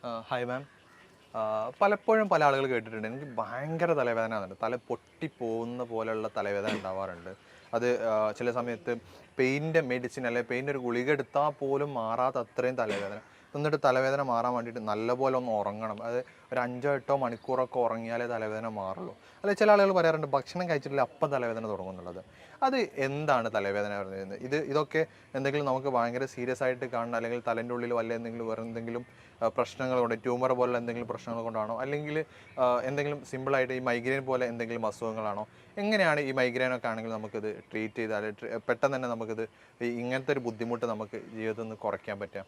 Hi ma'am. പലപ്പോഴും പല ആളുകൾ കേട്ടിട്ടുണ്ട് എനിക്ക് ഭയങ്കര തലവേദന വന്നിട്ട് തല പൊട്ടിപ്പോകുന്ന പോലെയുള്ള തലവേദന ഉണ്ടാവാറുണ്ട്. അത് ചില സമയത്ത് പെയിൻ്റെ മെഡിസിൻ അല്ലെങ്കിൽ പെയിൻ്റെ ഒരു ഗുളിക എടുത്താൽ പോലും മാറാത്ത അത്രയും തലവേദന. എന്നിട്ട് തലവേദന മാറാൻ വേണ്ടിയിട്ട് നല്ലപോലെ ഒന്ന് ഉറങ്ങണം. അത് ഒരു 5-8 മണിക്കൂറൊക്കെ ഉറങ്ങിയാലേ തലവേദന മാറുള്ളൂ. അല്ലെ ചില ആളുകൾ പറയാറുണ്ട് ഭക്ഷണം കഴിച്ചിട്ടില്ല അപ്പം തലവേദന തുടങ്ങുന്നുള്ളത്. അത് എന്താണ് തലവേദന പറയുന്നത്? ഇതൊക്കെ എന്തെങ്കിലും നമുക്ക് ഭയങ്കര സീരിയസ് ആയിട്ട് കാണണം, അല്ലെങ്കിൽ തലേൻ്റെ ഉള്ളിൽ വല്ല എന്തെങ്കിലും വേറെ എന്തെങ്കിലും പ്രശ്നങ്ങൾ കൊണ്ട്, ട്യൂമർ പോലുള്ള എന്തെങ്കിലും പ്രശ്നങ്ങൾ കൊണ്ടാണോ, അല്ലെങ്കിൽ എന്തെങ്കിലും സിമ്പിളായിട്ട് ഈ മൈഗ്രെയിൻ പോലെ എന്തെങ്കിലും അസുഖങ്ങളാണോ? എങ്ങനെയാണ് ഈ മൈഗ്രെയിനൊക്കെ ആണെങ്കിൽ നമുക്കിത് ട്രീറ്റ് ചെയ്താൽ പെട്ടെന്ന് തന്നെ നമുക്കിത് ഇങ്ങനത്തെ ഒരു ബുദ്ധിമുട്ട് നമുക്ക് ജീവിതത്തിൽ നിന്ന് കുറയ്ക്കാൻ പറ്റുക?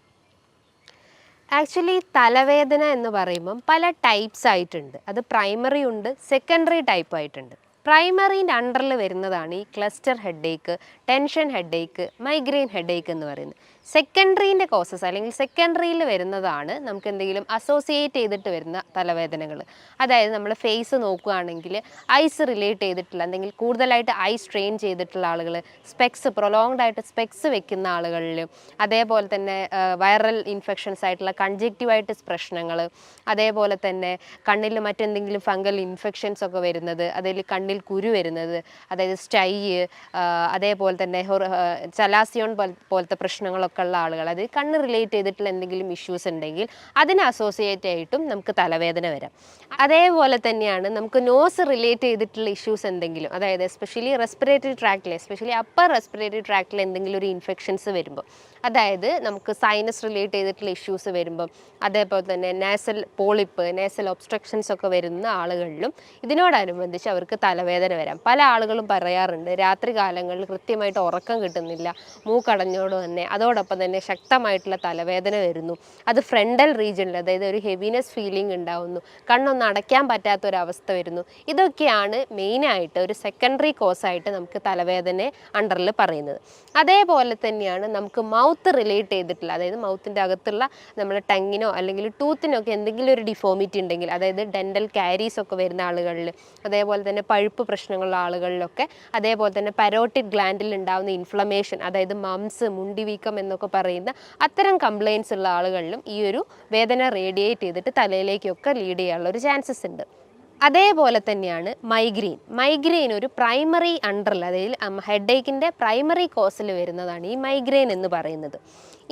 ആക്ച്വലി തലവേദന എന്ന് പറയുമ്പം പല ടൈപ്സ് ആയിട്ടുണ്ട്. അത് പ്രൈമറി ഉണ്ട്, സെക്കൻഡറി ടൈപ്പ് ആയിട്ടുണ്ട്. പ്രൈമറീൻ്റെ അണ്ടറിൽ വരുന്നതാണ് ഈ cluster headache, tension headache, migraine headache എന്ന് പറയുന്നത്. സെക്കൻഡറീൻ്റെ കോസസ് അല്ലെങ്കിൽ സെക്കൻഡറിയിൽ വരുന്നതാണ് നമുക്ക് എന്തെങ്കിലും അസോസിയേറ്റ് ചെയ്തിട്ട് വരുന്ന തലവേദനകൾ. അതായത് നമ്മൾ ഫേസ് നോക്കുകയാണെങ്കിൽ ഐസ് റിലേറ്റ് ചെയ്തിട്ടുള്ള എന്തെങ്കിലും കൂടുതലായിട്ട് ഐ സ്ട്രെയിൻ ചെയ്തിട്ടുള്ള ആളുകൾ, സ്പെക്സ് പ്രൊലോങ്ഡ് ആയിട്ട് സ്പെക്സ് വെക്കുന്ന ആളുകളിൽ, അതേപോലെ തന്നെ വൈറൽ ഇൻഫെക്ഷൻസ് ആയിട്ടുള്ള കൺജക്റ്റീവായിട്ട് പ്രശ്നങ്ങൾ, അതേപോലെ തന്നെ കണ്ണിൽ മറ്റെന്തെങ്കിലും ഫംഗൽ ഇൻഫെക്ഷൻസ് ഒക്കെ വരുന്നത്, അതിൽ കണ്ണിൽ കുരു വരുന്നത്, അതായത് സ്റ്റൈ, അതേപോലെ തന്നെ ചലാസിയോൺ പോലത്തെ പ്രശ്നങ്ങളൊക്കെ ഉള്ള ആളുകൾ, അത് കണ്ണ് റിലേറ്റ് ചെയ്തിട്ടുള്ള എന്തെങ്കിലും ഇഷ്യൂസ് ഉണ്ടെങ്കിൽ അതിന് അസോസിയേറ്റ് ആയിട്ടും നമുക്ക് തലവേദന വരാം. അതേപോലെ തന്നെയാണ് നമുക്ക് നോസ് റിലേറ്റ് ചെയ്തിട്ടുള്ള ഇഷ്യൂസ് എന്തെങ്കിലും, അതായത് എസ്പെഷ്യലി റെസ്പിറേറ്ററി ട്രാക്റ്റിൽ, എസ്പെഷ്യലി അപ്പർ റെസ്പിറേറ്ററി ട്രാക്റ്റിൽ എന്തെങ്കിലും ഒരു ഇൻഫെക്ഷൻസ് വരുമ്പോൾ, അതായത് നമുക്ക് സൈനസ് റിലേറ്റ് ചെയ്തിട്ടുള്ള ഇഷ്യൂസ് വരുമ്പം, അതേപോലെ തന്നെ നാസൽ പോളിപ്പ്, നാസൽ ഒബ്സ്ട്രക്ഷൻസ് ഒക്കെ വരുന്ന ആളുകളിലും ഇതിനോടനുബന്ധിച്ച് അവർക്ക് തലവേദന വരാം. പല ആളുകളും പറയാറുണ്ട് രാത്രി കാലങ്ങളിൽ കൃത്യമായിട്ട് ഉറക്കം കിട്ടുന്നില്ല, മൂക്കടഞ്ഞോട് തന്നെ, അതോടൊപ്പം തന്നെ ശക്തമായിട്ടുള്ള തലവേദന വരുന്നു, അത് ഫ്രണ്ടൽ റീജിയനിൽ, അതായത് ഒരു ഹെവിനെസ് ഫീലിംഗ് ഉണ്ടാവുന്നു, കണ്ണൊന്നും അടയ്ക്കാൻ പറ്റാത്തൊരവസ്ഥ വരുന്നു. ഇതൊക്കെയാണ് മെയിനായിട്ട് ഒരു സെക്കൻഡറി കോസായിട്ട് നമുക്ക് തലവേദന അണ്ടറിൽ പറയുന്നത്. അതേപോലെ തന്നെയാണ് നമുക്ക് മൗത്ത് റിലേറ്റ് ചെയ്തിട്ടുള്ള, അതായത് മൗത്തിൻ്റെ അകത്തുള്ള നമ്മുടെ ടങ്ങിനോ അല്ലെങ്കിൽ ടൂത്തിനോ ഒക്കെ എന്തെങ്കിലും ഒരു ഡിഫോമിറ്റി ഉണ്ടെങ്കിൽ, അതായത് ഡെൻ്റൽ കാരീസ് ഒക്കെ വരുന്ന ആളുകളിൽ, അതേപോലെ തന്നെ പഴുപ്പ് പ്രശ്നങ്ങളുള്ള ആളുകളിലൊക്കെ, അതേപോലെ തന്നെ പരോട്ടിഡ് ഗ്ലാൻഡിൽ ഉണ്ടാകുന്ന ഇൻഫ്ലമേഷൻ, അതായത് മംസ്, മുണ്ടിവീക്കം എന്നൊക്കെ പറയുന്ന അത്തരം കംപ്ലയിൻസ് ഉള്ള ആളുകളിലും ഈ ഒരു വേദന റേഡിയേറ്റ് ചെയ്തിട്ട് തലയിലേക്കൊക്കെ ലീഡ് ചെയ്യാനുള്ള ഒരു ചാൻസസ് ഉണ്ട്. അതേപോലെ തന്നെയാണ് മൈഗ്രെയിൻ ഒരു പ്രൈമറി അണ്ടറിൽ, അതായത് ഹെഡേക്കിൻ്റെ പ്രൈമറി കോസിൽ വരുന്നതാണ് ഈ മൈഗ്രെയിൻ എന്ന് പറയുന്നത്.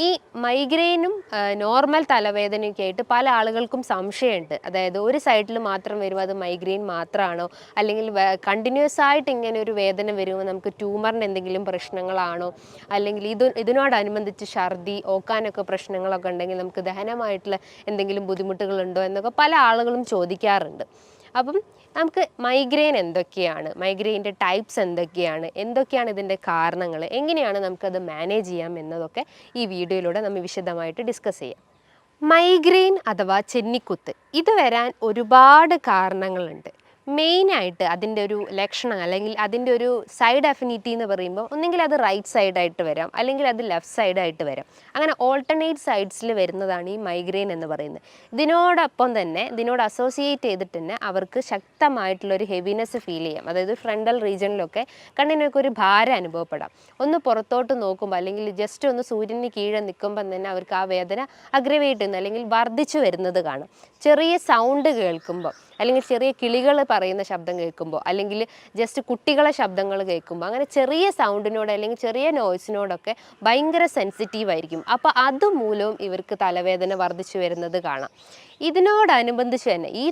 ഈ മൈഗ്രെയിനും നോർമൽ തലവേദനയൊക്കെ ആയിട്ട് പല ആളുകൾക്കും സംശയമുണ്ട്. അതായത് ഒരു സൈഡിൽ മാത്രം വരുമ്പോൾ അത് മൈഗ്രെയിൻ മാത്രമാണോ, അല്ലെങ്കിൽ കണ്ടിന്യൂസ് ആയിട്ട് ഇങ്ങനെ ഒരു വേദന വരുമ്പോൾ നമുക്ക് ട്യൂമറിൻ്റെ എന്തെങ്കിലും പ്രശ്നങ്ങളാണോ, അല്ലെങ്കിൽ ഇതിനോടനുബന്ധിച്ച് ഛർദി, ഓക്കാനൊക്കെ പ്രശ്നങ്ങളൊക്കെ ഉണ്ടെങ്കിൽ നമുക്ക് ദഹനമായിട്ടുള്ള എന്തെങ്കിലും ബുദ്ധിമുട്ടുകളുണ്ടോ എന്നൊക്കെ പല ആളുകളും ചോദിക്കാറുണ്ട്. അപ്പം നമുക്ക് മൈഗ്രെയിൻ എന്തൊക്കെയാണ്, മൈഗ്രെയിൻ്റെ ടൈപ്സ് എന്തൊക്കെയാണ് ഇതിൻ്റെ കാരണങ്ങൾ, എങ്ങനെയാണ് നമുക്കത് മാനേജ് ചെയ്യാം എന്നതൊക്കെ ഈ വീഡിയോയിലൂടെ നമ്മൾ വിശദമായിട്ട് ഡിസ്കസ് ചെയ്യാം. മൈഗ്രെയിൻ അഥവാ ചെന്നിക്കുത്ത്, ഇത് വരാൻ ഒരുപാട് കാരണങ്ങളുണ്ട്. മെയിനായിട്ട് അതിൻ്റെ ഒരു ലക്ഷണം അല്ലെങ്കിൽ അതിൻ്റെ ഒരു സൈഡ് അഫിനിറ്റി എന്ന് പറയുമ്പോൾ ഒന്നെങ്കിൽ അത് റൈറ്റ് സൈഡായിട്ട് വരാം, അല്ലെങ്കിൽ അത് ലെഫ്റ്റ് സൈഡായിട്ട് വരാം. അങ്ങനെ ഓൾട്ടർനേറ്റ് സൈഡ്സിൽ വരുന്നതാണ് ഈ മൈഗ്രെയിൻ എന്ന് പറയുന്നത്. ഇതിനോടൊപ്പം തന്നെ ഇതിനോട് അസോസിയേറ്റ് ചെയ്തിട്ട് തന്നെ അവർക്ക് ശക്തമായിട്ടുള്ളൊരു ഹെവിനെസ് ഫീൽ ചെയ്യാം. അതായത് ഫ്രണ്ടൽ റീജിയനിലൊക്കെ കണ്ണിനൊക്കെ ഒരു ഭാരം അനുഭവപ്പെടാം. ഒന്ന് പുറത്തോട്ട് നോക്കുമ്പോൾ അല്ലെങ്കിൽ ജസ്റ്റ് ഒന്ന് സൂര്യന് കീഴെ നിൽക്കുമ്പം തന്നെ അവർക്ക് ആ വേദന അഗ്രവേറ്റ് ചെയ്യുന്നു അല്ലെങ്കിൽ വർദ്ധിച്ചു വരുന്നത് കാണാം. ചെറിയ സൗണ്ട് കേൾക്കുമ്പോൾ, അല്ലെങ്കിൽ ചെറിയ കിളികൾ പറയുന്ന ശബ്ദം കേൾക്കുമ്പോൾ, അല്ലെങ്കിൽ ജസ്റ്റ് കുട്ടികളെ ശബ്ദങ്ങൾ കേൾക്കുമ്പോൾ, അങ്ങനെ ചെറിയ സൗണ്ടിനോട് അല്ലെങ്കിൽ ചെറിയ നോയ്സിനോടൊക്കെ ഭയങ്കര സെൻസിറ്റീവ് ആയിരിക്കും. അപ്പോൾ അതുമൂലവും ഇവർക്ക് തലവേദന വർദ്ധിച്ചു വരുന്നത് കാണാം. ഇതിനോടനുബന്ധിച്ച് തന്നെ ഈ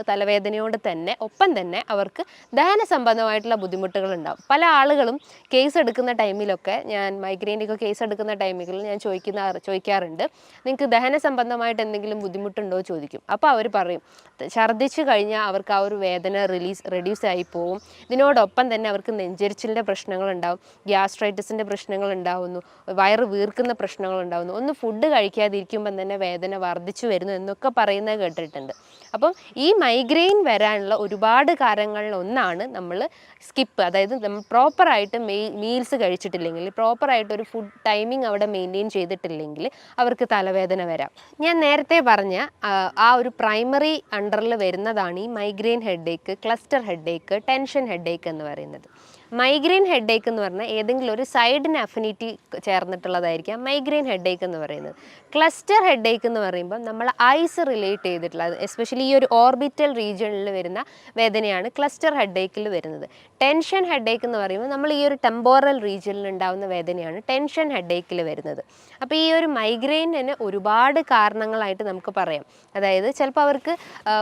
തലവേദനയോട് തന്നെ ഒപ്പം തന്നെ അവർക്ക് ദഹന സംബന്ധമായിട്ടുള്ള ബുദ്ധിമുട്ടുകൾ ഉണ്ടാകും. പല ആളുകളും കേസ് എടുക്കുന്ന ടൈമിലൊക്കെ, ഞാൻ മൈഗ്രെയിൻ്റെയൊക്കെ കേസ് എടുക്കുന്ന ടൈമിൽ ഞാൻ ചോദിക്കാറുണ്ട്, നിങ്ങൾക്ക് ദഹന സംബന്ധമായിട്ട് എന്തെങ്കിലും ബുദ്ധിമുട്ടുണ്ടോ ചോദിക്കും. അപ്പോൾ അവർ പറയും ഛർദ്ദിച്ചു കഴിഞ്ഞാൽ അവർക്ക് ആ ഒരു വേദന റെഡ്യൂസ് ആയി പോവും. ഇതിനോടൊപ്പം തന്നെ അവർക്ക് നെഞ്ചരിച്ചിലിൻ്റെ പ്രശ്നങ്ങളുണ്ടാവും, ഗ്യാസ്ട്രൈറ്റിസിൻ്റെ പ്രശ്നങ്ങൾ ഉണ്ടാവുന്നു, വയറ് വീർക്കുന്ന പ്രശ്നങ്ങൾ ഉണ്ടാവുന്നു, ഒന്ന് ഫുഡ് കഴിക്കാതിരിക്കുമ്പം തന്നെ വേദന വർദ്ധിച്ചു വരുന്നു എന്നൊക്കെ പറയുന്നത് കേട്ടിട്ടുണ്ട്. അപ്പം ഈ മൈഗ്രെയിൻ വരാനുള്ള ഒരുപാട് കാരണങ്ങളിൽ ഒന്നാണ് നമ്മൾ സ്കിപ്പ്, അതായത് നമ്മൾ പ്രോപ്പറായിട്ട് മീൽസ് കഴിച്ചിട്ടില്ലെങ്കിൽ, പ്രോപ്പറായിട്ടൊരു ഫുഡ് ടൈമിംഗ് അവിടെ മെയിൻറ്റെയിൻ ചെയ്തിട്ടില്ലെങ്കിൽ അവർക്ക് തലവേദന വരാം. ഞാൻ നേരത്തെ പറഞ്ഞ ആ ഒരു പ്രൈമറി അണ്ടറിൽ വരുന്നതാണ് ഈ migraine headache, cluster headache, tension headache എന്ന് പറയുന്നത്. മൈഗ്രെയിൻ ഹെഡേക്ക് എന്ന് പറഞ്ഞാൽ ഏതെങ്കിലും ഒരു സൈഡിന് അഫിനിറ്റി ചേർന്നിട്ടുള്ളതായിരിക്കാം മൈഗ്രെയിൻ ഹെഡേക്ക് എന്ന് പറയുന്നത്. ക്ലസ്റ്റർ ഹെഡേക്ക് എന്ന് പറയുമ്പോൾ നമ്മൾ ഐസ് റിലേറ്റ് ചെയ്തിട്ടുള്ളത്, എസ്പെഷ്യലി ഈ ഒരു ഓർബിറ്റൽ റീജിയണിൽ വരുന്ന വേദനയാണ് ക്ലസ്റ്റർ ഹെഡേക്കിൽ വരുന്നത്. ടെൻഷൻ ഹെഡേക്ക് എന്ന് പറയുമ്പോൾ നമ്മൾ ഈ ഒരു ടെമ്പോറൽ റീജിയനിൽ ഉണ്ടാകുന്ന വേദനയാണ് ടെൻഷൻ ഹെഡേക്കിൽ വരുന്നത്. അപ്പോൾ ഈ ഒരു മൈഗ്രെയിനിന് ഒരുപാട് കാരണങ്ങളായിട്ട് നമുക്ക് പറയാം. അതായത് ചിലപ്പോൾ അവർക്ക്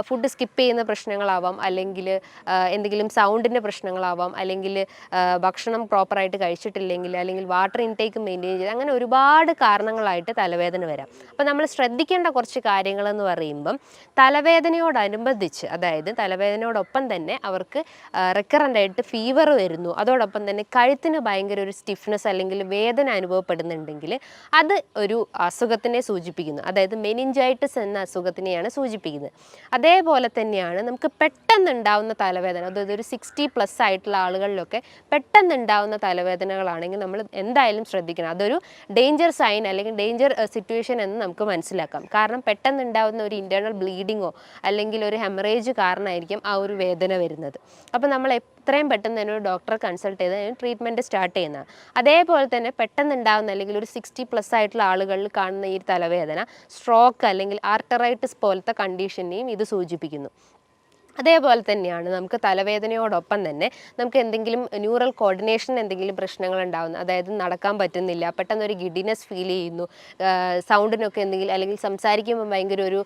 ഫുഡ് സ്കിപ്പ് ചെയ്യുന്ന പ്രശ്നങ്ങളാവാം, അല്ലെങ്കിൽ എന്തെങ്കിലും സൗണ്ടിൻ്റെ പ്രശ്നങ്ങളാവാം, അല്ലെങ്കിൽ ഭക്ഷണം പ്രോപ്പറായിട്ട് കഴിച്ചിട്ടില്ലെങ്കിൽ, അല്ലെങ്കിൽ വാട്ടർ ഇൻടേക്ക് മെയിൻറ്റെയിൻ ചെയ്ത്, അങ്ങനെ ഒരുപാട് കാരണങ്ങളായിട്ട് തലവേദന വരാം. അപ്പോൾ നമ്മൾ ശ്രദ്ധിക്കേണ്ട കുറച്ച് കാര്യങ്ങളെന്ന് പറയുമ്പം തലവേദനയോടനുബന്ധിച്ച്, അതായത് തലവേദനയോടൊപ്പം തന്നെ അവർക്ക് റിക്കറൻ്റ് ആയിട്ട് ഫീവർ വരുന്നു, അതോടൊപ്പം തന്നെ കഴുത്തിന് ഭയങ്കര ഒരു സ്റ്റിഫ്നെസ് അല്ലെങ്കിൽ വേദന അനുഭവപ്പെടുന്നുണ്ടെങ്കിൽ അത് ഒരു അസുഖത്തിനെ സൂചിപ്പിക്കുന്നു. അതായത് മെനിഞ്ചൈറ്റിസ് എന്ന അസുഖത്തിനെയാണ് സൂചിപ്പിക്കുന്നത്. അതേപോലെ തന്നെയാണ് നമുക്ക് പെട്ടെന്നുണ്ടാവുന്ന തലവേദന, അതായത് ഒരു 60+ ആയിട്ടുള്ള ആളുകളിലൊക്കെ പെട്ടെന്നുണ്ടാവുന്ന തലവേദനകളാണെങ്കിൽ നമ്മൾ എന്തായാലും ശ്രദ്ധിക്കണം. അതൊരു ഡേഞ്ചർ സൈൻ അല്ലെങ്കിൽ ഡേഞ്ചർ സിറ്റുവേഷൻ എന്ന് നമുക്ക് മനസ്സിലാക്കാം. കാരണം പെട്ടെന്നുണ്ടാവുന്ന ഒരു ഇൻറ്റേർണൽ ബ്ലീഡിങ്ങോ അല്ലെങ്കിൽ ഒരു ഹെമറേജ് കാരണമായിരിക്കും ആ ഒരു വേദന വരുന്നത്. അപ്പോൾ നമ്മൾ എത്രയും പെട്ടെന്ന് തന്നെ ഒരു ഡോക്ടറെ കൺസൾട്ട് ചെയ്ത് ട്രീറ്റ്മെൻറ്റ് സ്റ്റാർട്ട് ചെയ്യുന്നതാണ്. അതേപോലെ തന്നെ പെട്ടെന്നുണ്ടാവുന്ന അല്ലെങ്കിൽ ഒരു 60+ ആയിട്ടുള്ള ആളുകളിൽ കാണുന്ന ഈ തലവേദന സ്ട്രോക്ക് അല്ലെങ്കിൽ ആർട്ടറൈറ്റിസ് പോലത്തെ കണ്ടീഷനെയും ഇത് സൂചിപ്പിക്കുന്നു. അതേപോലെ തന്നെയാണ് നമുക്ക് തലവേദനയോടൊപ്പം തന്നെ നമുക്ക് എന്തെങ്കിലും ന്യൂറൽ കോർഡിനേഷൻ എന്തെങ്കിലും പ്രശ്നങ്ങൾ ഉണ്ടാകുന്നു, അതായത് നടക്കാൻ പറ്റുന്നില്ല, പെട്ടെന്നൊരു ഗിഡിനെസ് ഫീൽ ചെയ്യുന്നു, സൗണ്ടിനൊക്കെ എന്തെങ്കിലും, അല്ലെങ്കിൽ സംസാരിക്കുമ്പോൾ ഭയങ്കര ഒരു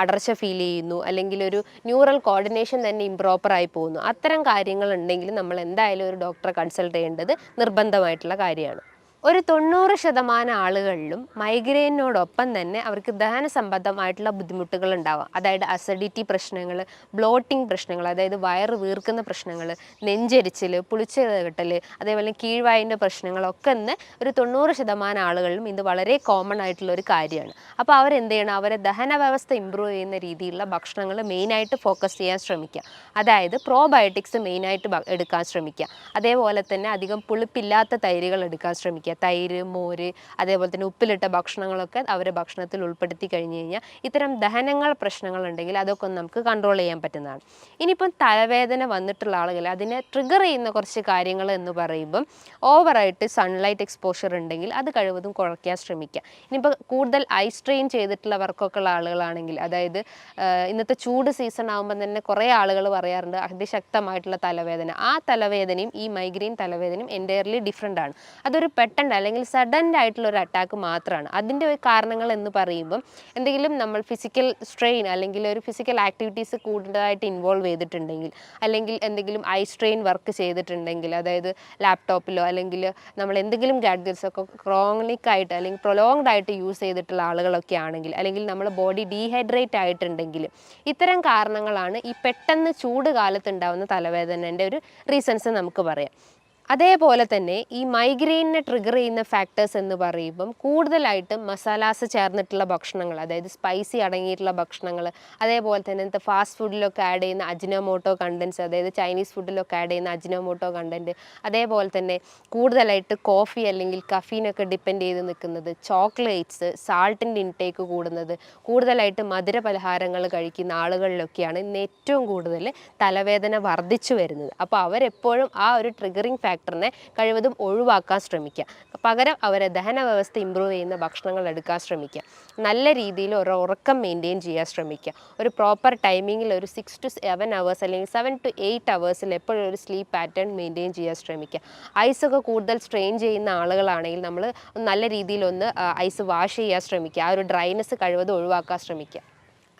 അടർച്ച ഫീൽ ചെയ്യുന്നു, അല്ലെങ്കിൽ ഒരു ന്യൂറൽ കോർഡിനേഷൻ തന്നെ ഇംപ്രോപ്പറായി പോകുന്നു. അത്തരം കാര്യങ്ങളുണ്ടെങ്കിൽ നമ്മൾ എന്തായാലും ഒരു ഡോക്ടറെ കൺസൾട്ട് ചെയ്യേണ്ടത് നിർബന്ധമായിട്ടുള്ള കാര്യമാണ്. ഒരു 90% ആളുകളിലും മൈഗ്രെയിനോടൊപ്പം തന്നെ അവർക്ക് ദഹന സംബന്ധമായിട്ടുള്ള ബുദ്ധിമുട്ടുകൾ ഉണ്ടാവാം. അതായത് അസിഡിറ്റി പ്രശ്നങ്ങൾ, ബ്ലോട്ടിംഗ് പ്രശ്നങ്ങൾ, അതായത് വയറ് വീർക്കുന്ന പ്രശ്നങ്ങൾ, നെഞ്ചരിച്ചിൽ, പുളിച്ച കെട്ടൽ, അതേപോലെ കീഴ്വായിൻ്റെ പ്രശ്നങ്ങളൊക്കെ ഇന്ന് ഒരു 90% ആളുകളിലും ഇത് വളരെ കോമൺ ആയിട്ടുള്ള ഒരു കാര്യമാണ്. അപ്പോൾ അവരെന്ത് ചെയ്യണം, അവരെ ദഹന വ്യവസ്ഥ ഇമ്പ്രൂവ് ചെയ്യുന്ന രീതിയിലുള്ള ഭക്ഷണങ്ങൾ മെയിനായിട്ട് ഫോക്കസ് ചെയ്യാൻ ശ്രമിക്കുക. അതായത് പ്രോബയോട്ടിക്സ് മെയിനായിട്ട് എടുക്കാൻ ശ്രമിക്കുക. അതേപോലെ തന്നെ അധികം പുളിപ്പില്ലാത്ത തൈരുകൾ എടുക്കാൻ ശ്രമിക്കുക. തൈര്, മോര്, അതേപോലെ തന്നെ ഉപ്പിലിട്ട ഭക്ഷണങ്ങളൊക്കെ അവരെ ഭക്ഷണത്തിൽ ഉൾപ്പെടുത്തി കഴിഞ്ഞ് കഴിഞ്ഞാൽ ഇത്തരം ദഹനങ്ങൾ പ്രശ്നങ്ങളുണ്ടെങ്കിൽ അതൊക്കെ നമുക്ക് കൺട്രോൾ ചെയ്യാൻ പറ്റുന്നതാണ്. ഇനിയിപ്പം തലവേദന വന്നിട്ടുള്ള ആളുകൾ അതിനെ ട്രിഗർ ചെയ്യുന്ന കുറച്ച് കാര്യങ്ങൾ എന്ന് പറയുമ്പം ഓവറായിട്ട് സൺലൈറ്റ് എക്സ്പോഷർ ഉണ്ടെങ്കിൽ അത് കഴിവതും കുറയ്ക്കാൻ ശ്രമിക്കുക. ഇനിയിപ്പോൾ കൂടുതൽ ഐ സ്ട്രെയിൻ ചെയ്തിട്ടുള്ള വർക്കൊക്കെ ഉള്ള ആളുകളാണെങ്കിൽ, അതായത് ഇന്നത്തെ ചൂട് സീസൺ ആകുമ്പോൾ തന്നെ കുറേ ആളുകൾ പറയാറുണ്ട് അതിശക്തമായിട്ടുള്ള തലവേദന. ആ തലവേദനയും ഈ മൈഗ്രെയിൻ തലവേദനയും എൻറ്റയർലി ഡിഫറെൻ്റ് ആണ്. അതൊരു പെട്ടെന്ന് അല്ലെങ്കിൽ സഡൻ ആയിട്ടുള്ള ഒരു അറ്റാക്ക് മാത്രമാണ്. അതിൻ്റെ കാരണങ്ങൾ എന്ന് പറയുമ്പം എന്തെങ്കിലും നമ്മൾ ഫിസിക്കൽ സ്ട്രെയിൻ അല്ലെങ്കിൽ ഒരു ഫിസിക്കൽ ആക്ടിവിറ്റീസ് കൂടുതലായിട്ട് ഇൻവോൾവ് ചെയ്തിട്ടുണ്ടെങ്കിൽ, അല്ലെങ്കിൽ എന്തെങ്കിലും ഐ സ്ട്രെയിൻ വർക്ക് ചെയ്തിട്ടുണ്ടെങ്കിൽ, അതായത് ലാപ്ടോപ്പിലോ അല്ലെങ്കിൽ നമ്മൾ എന്തെങ്കിലും ഗാഡ്ജറ്റ്സ് ഒക്കെ ക്രോണിക് ആയിട്ട് അല്ലെങ്കിൽ പ്രൊലോങ്ഡ് ആയിട്ട് യൂസ് ചെയ്തിട്ടുള്ള ആളുകളൊക്കെ ആണെങ്കിൽ, അല്ലെങ്കിൽ നമ്മൾ ബോഡി ഡീഹൈഡ്രേറ്റ് ആയിട്ടുണ്ടെങ്കിൽ, ഇത്തരം കാരണങ്ങളാണ് ഈ പെട്ടെന്ന് ചൂട് കാലത്ത് ഉണ്ടാകുന്ന തലവേദനേൻ്റെ ഒരു റീസൺസ് നമുക്ക് പറയാം. അതേപോലെ തന്നെ ഈ മൈഗ്രെയിനെ ട്രിഗർ ചെയ്യുന്ന ഫാക്ടേഴ്സ് എന്ന് പറയുമ്പം കൂടുതലായിട്ടും മസാലാസ് ചേർന്നിട്ടുള്ള ഭക്ഷണങ്ങൾ, അതായത് സ്പൈസി അടങ്ങിയിട്ടുള്ള ഭക്ഷണങ്ങൾ, അതേപോലെ തന്നെ ഫാസ്റ്റ് ഫുഡിലൊക്കെ ആഡ് ചെയ്യുന്ന അജിനോമോട്ടോ കണ്ടൻസ്, അതായത് ചൈനീസ് ഫുഡിലൊക്കെ ആഡ് ചെയ്യുന്ന അജിനോമോട്ടോ കണ്ടൻറ്റ്, അതേപോലെ തന്നെ കൂടുതലായിട്ട് കോഫി അല്ലെങ്കിൽ കഫീനൊക്കെ ഡിപ്പെൻഡ് ചെയ്ത് നിൽക്കുന്നത്, ചോക്ലേറ്റ്സ്, സാൾട്ടിൻ്റെ ഇൻടേക്ക് കൂടുന്നത്, കൂടുതലായിട്ട് മധുര പലഹാരങ്ങൾ കഴിക്കുന്ന ആളുകളിലൊക്കെയാണ് ഇന്ന് ഏറ്റവും കൂടുതൽ തലവേദന വർദ്ധിച്ചു വരുന്നത്. അപ്പോൾ അവരെപ്പോഴും ആ ഒരു ട്രിഗറിങ് ഫാക്ടറിനെ കഴിവതും ഒഴിവാക്കാൻ ശ്രമിക്കുക. പകരം അവരെ ദഹന വ്യവസ്ഥ ഇമ്പ്രൂവ് ചെയ്യുന്ന ഭക്ഷണങ്ങൾ എടുക്കാൻ ശ്രമിക്കുക. നല്ല രീതിയിൽ ഒരു ഉറക്കം മെയിൻറ്റെയിൻ ചെയ്യാൻ ശ്രമിക്കുക. ഒരു പ്രോപ്പർ ടൈമിങ്ങിൽ ഒരു 6 to 7 hours അല്ലെങ്കിൽ 7 to 8 hours എപ്പോഴും ഒരു സ്ലീപ്പ് പാറ്റേൺ മെയിൻറ്റെയിൻ ചെയ്യാൻ ശ്രമിക്കുക. ഐസൊക്കെ കൂടുതൽ സ്ട്രെയിൻ ചെയ്യുന്ന ആളുകളാണെങ്കിൽ നമ്മൾ നല്ല രീതിയിലൊന്ന് ഐസ് വാഷ് ചെയ്യാൻ ശ്രമിക്കുക. ആ ഒരു ഡ്രൈനെസ് കഴിവതും ഒഴിവാക്കാൻ ശ്രമിക്കുക.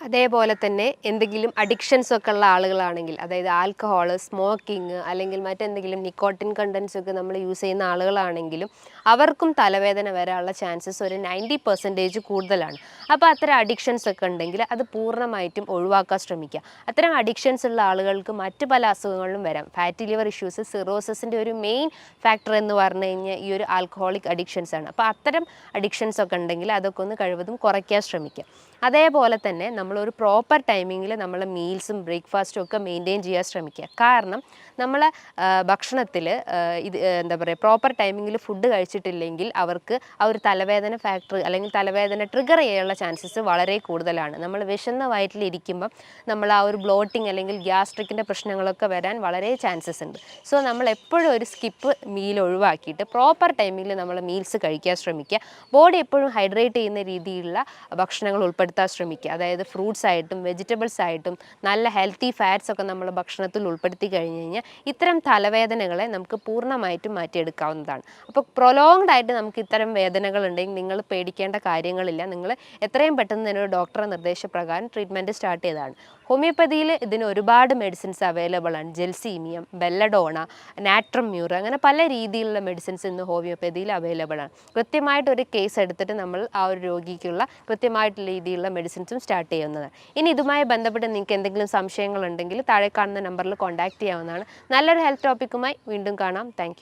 അതേപോലെ തന്നെ എന്തെങ്കിലും അഡിക്ഷൻസ് ഒക്കെ ഉള്ള ആളുകളാണെങ്കിൽ, അതായത് ആൽക്കഹോൾ, സ്മോക്കിംഗ്, അല്ലെങ്കിൽ മറ്റെന്തെങ്കിലും നിക്കോട്ടിൻ കണ്ടൻസ് ഒക്കെ നമ്മൾ യൂസ് ചെയ്യുന്ന ആളുകളാണെങ്കിലും അവർക്കും തലവേദന വരാനുള്ള ചാൻസസ് ഒരു 90% കൂടുതലാണ്. അപ്പോൾ അത്തരം അഡിക്ഷൻസ് ഒക്കെ ഉണ്ടെങ്കിൽ അത് പൂർണ്ണമായിട്ടും ഒഴിവാക്കാൻ ശ്രമിക്കുക. അത്തരം അഡിക്ഷൻസ് ഉള്ള ആളുകൾക്ക് മറ്റ് പല അസുഖങ്ങളിലും വരാം. ഫാറ്റി ലിവർ ഇഷ്യൂസ്, സിറോസിൻ്റെ ഒരു മെയിൻ ഫാക്ടർ എന്ന് പറഞ്ഞു കഴിഞ്ഞാൽ ഈ ഒരു ആൽക്കഹോളിക് അഡിക്ഷൻസ് ആണ്. അപ്പോൾ അത്തരം അഡിക്ഷൻസ് ഒക്കെ ഉണ്ടെങ്കിൽ അതൊക്കെ ഒന്ന് കഴിവതും കുറയ്ക്കാൻ ശ്രമിക്കുക. അതേപോലെ തന്നെ നമ്മൾ നമ്മളൊരു പ്രോപ്പർ ടൈമിങ്ങിൽ നമ്മൾ മീൽസും ബ്രേക്ക്ഫാസ്റ്റും ഒക്കെ മെയിൻറ്റെയിൻ ചെയ്യാൻ ശ്രമിക്കുക. കാരണം നമ്മൾ ഭക്ഷണത്തിൽ എന്താ പറയുക, പ്രോപ്പർ ടൈമിങ്ങിൽ ഫുഡ് കഴിച്ചിട്ടില്ലെങ്കിൽ അവർക്ക് ആ ഒരു തലവേദന ഫാക്ടർ അല്ലെങ്കിൽ തലവേദന ട്രിഗർ ചെയ്യാനുള്ള ചാൻസസ് വളരെ കൂടുതലാണ്. നമ്മൾ വിശന്ന വയറ്റിലിരിക്കുമ്പം നമ്മൾ ആ ഒരു ബ്ലോട്ടിങ് അല്ലെങ്കിൽ ഗ്യാസ്ട്രിക്കിൻ്റെ പ്രശ്നങ്ങളൊക്കെ വരാൻ വളരെ ചാൻസസ് ഉണ്ട്. സോ നമ്മൾ എപ്പോഴും ഒരു സ്കിപ്പ് മീൽ ഒഴിവാക്കിയിട്ട് പ്രോപ്പർ ടൈമിൽ നമ്മൾ മീൽസ് കഴിക്കാൻ ശ്രമിക്കുക. ബോഡി എപ്പോഴും ഹൈഡ്രേറ്റ് ചെയ്യുന്ന രീതിയിലുള്ള ഭക്ഷണങ്ങൾ ഉൾപ്പെടുത്താൻ ശ്രമിക്കുക. അതായത് ഫ്രൂട്ട്സ് ആയിട്ടും വെജിറ്റബിൾസ് ആയിട്ടും നല്ല ഹെൽത്തി ഫാറ്റ്സ് ഒക്കെ നമ്മൾ ഭക്ഷണത്തിൽ ഉൾപ്പെടുത്തി കഴിഞ്ഞ് കഴിഞ്ഞാൽ ഇത്തരം തലവേദനകളെ നമുക്ക് പൂർണ്ണമായിട്ടും മാറ്റിയെടുക്കാവുന്നതാണ്. അപ്പോൾ പ്രൊലോങ്ഡ് ആയിട്ട് നമുക്ക് ഇത്തരം വേദനകൾ ഉണ്ടെങ്കിൽ നിങ്ങൾ പേടിക്കേണ്ട കാര്യങ്ങളില്ല. നിങ്ങൾ എത്രയും പെട്ടെന്ന് തന്നെ ഒരു ഡോക്ടറെ നിർദ്ദേശപ്രകാരം ട്രീറ്റ്മെൻറ്റ് സ്റ്റാർട്ട് ചെയ്തതാണ്. ഹോമിയോപ്പതിയിൽ ഇതിന് ഒരുപാട് മെഡിസിൻസ് അവൈലബിൾ ആണ്. ജെൽസീമിയം, ബെല്ലഡോണ, നാട്രം മ്യൂർ, അങ്ങനെ പല രീതിയിലുള്ള മെഡിസിൻസ് ഇന്ന് ഹോമിയോപ്പതിയിൽ അവൈലബിൾ ആണ്. കൃത്യമായിട്ടൊരു കേസ് എടുത്തിട്ട് നമ്മൾ ആ ഒരു രോഗിക്കുള്ള കൃത്യമായിട്ടുള്ള രീതിയിലുള്ള മെഡിസിൻസും സ്റ്റാർട്ട് ചെയ്യുന്നതാണ്. ഇനി ഇതുമായി ബന്ധപ്പെട്ട് നിങ്ങൾക്ക് എന്തെങ്കിലും സംശയങ്ങളുണ്ടെങ്കിൽ താഴെ കാണുന്ന നമ്പറിൽ കോൺടാക്റ്റ് ചെയ്യാവുന്നതാണ്. നല്ലൊരു ഹെൽത്ത് ടോപ്പിക്കുമായി വീണ്ടും കാണാം. താങ്ക്